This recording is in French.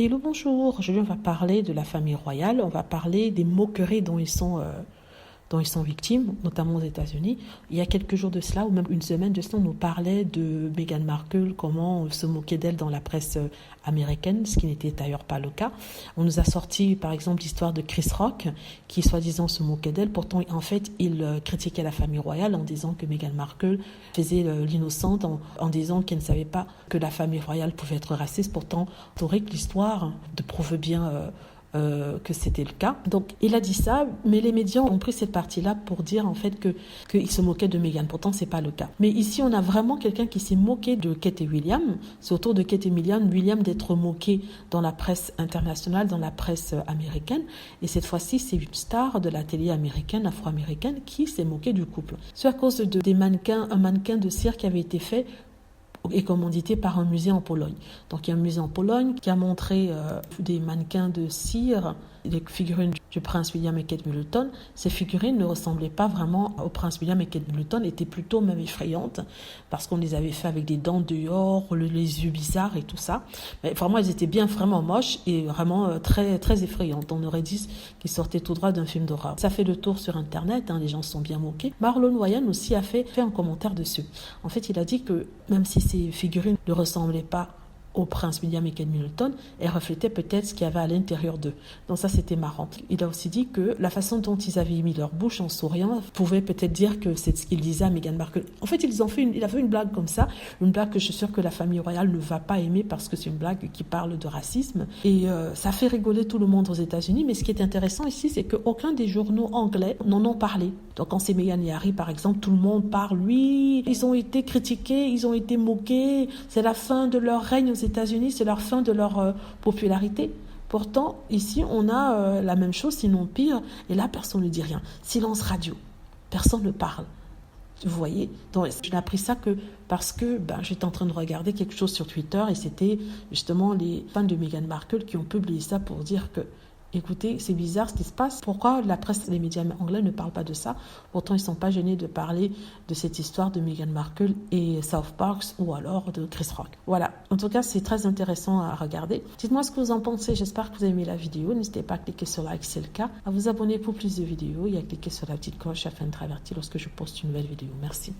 Hello, bonjour. Aujourd'hui, on va parler de la famille royale. On va parler des moqueries dont ils sont victimes, notamment aux États-Unis. Il y a quelques jours de cela, ou même une semaine de cela, on nous parlait de Meghan Markle, comment on se moquait d'elle dans la presse américaine, ce qui n'était d'ailleurs pas le cas. On nous a sorti, par exemple, l'histoire de Chris Rock, qui soi-disant se moquait d'elle. Pourtant, en fait, il critiquait la famille royale en disant que Meghan Markle faisait l'innocente, en disant qu'elle ne savait pas que la famille royale pouvait être raciste. Pourtant, c'est vrai que l'histoire prouve bien que c'était le cas. Donc il a dit ça, mais les médias ont pris cette partie-là pour dire en fait qu'il se moquait de Meghan. Pourtant c'est pas le cas. Mais ici on a vraiment quelqu'un qui s'est moqué de Kate et William. C'est autour de Kate et William d'être moqué dans la presse internationale, dans la presse américaine. Et cette fois-ci c'est une star de la télé américaine, afro-américaine, qui s'est moqué du couple. C'est à cause des mannequins, un mannequin de cire qui avait été fait et commandité par un musée en Pologne. Donc il y a un musée en Pologne qui a montré des mannequins de cire, des figurines du prince William et Kate Middleton. Ces figurines ne ressemblaient pas vraiment au prince William et Kate Middleton, étaient plutôt même effrayantes parce qu'on les avait fait avec des dents dehors, les yeux bizarres et tout ça. Mais vraiment, elles étaient bien vraiment moches et vraiment très, très effrayantes. On aurait dit qu'ils sortaient tout droit d'un film d'horreur. Ça fait le tour sur Internet, les gens se sont bien moqués. Marlon Wayans aussi a fait un commentaire dessus. En fait, il a dit que même si ces figurines ne ressemblaient pas au prince William et Kate Middleton, elles reflétaient peut-être ce qu'il y avait à l'intérieur d'eux. Donc ça, c'était marrant. Il a aussi dit que la façon dont ils avaient mis leur bouche en souriant pouvait peut-être dire que c'est ce qu'il disait à Meghan Markle. En fait, il a fait une blague comme ça, une blague que je suis sûre que la famille royale ne va pas aimer parce que c'est une blague qui parle de racisme. Et ça fait rigoler tout le monde aux États-Unis. Mais ce qui est intéressant ici, c'est qu'aucun des journaux anglais n'en ont parlé. Donc quand c'est Meghan et Harry, par exemple, tout le monde parle. Oui, ils ont été critiqués, ils ont été moqués. C'est la fin de leur règne aux États-Unis, c'est leur fin de leur popularité. Pourtant, ici, on a la même chose, sinon pire, et là, personne ne dit rien. Silence radio, personne ne parle. Vous voyez? Donc, je n'ai appris ça que parce que j'étais en train de regarder quelque chose sur Twitter, et c'était justement les fans de Meghan Markle qui ont publié ça pour dire que écoutez, c'est bizarre ce qui se passe. Pourquoi la presse, les médias anglais ne parlent pas de ça? Pourtant, ils ne sont pas gênés de parler de cette histoire de Meghan Markle et South Park ou alors de Chris Rock. Voilà. En tout cas, c'est très intéressant à regarder. Dites-moi ce que vous en pensez. J'espère que vous avez aimé la vidéo. N'hésitez pas à cliquer sur like si c'est le cas, à vous abonner pour plus de vidéos et à cliquer sur la petite cloche afin d'être averti lorsque je poste une nouvelle vidéo. Merci.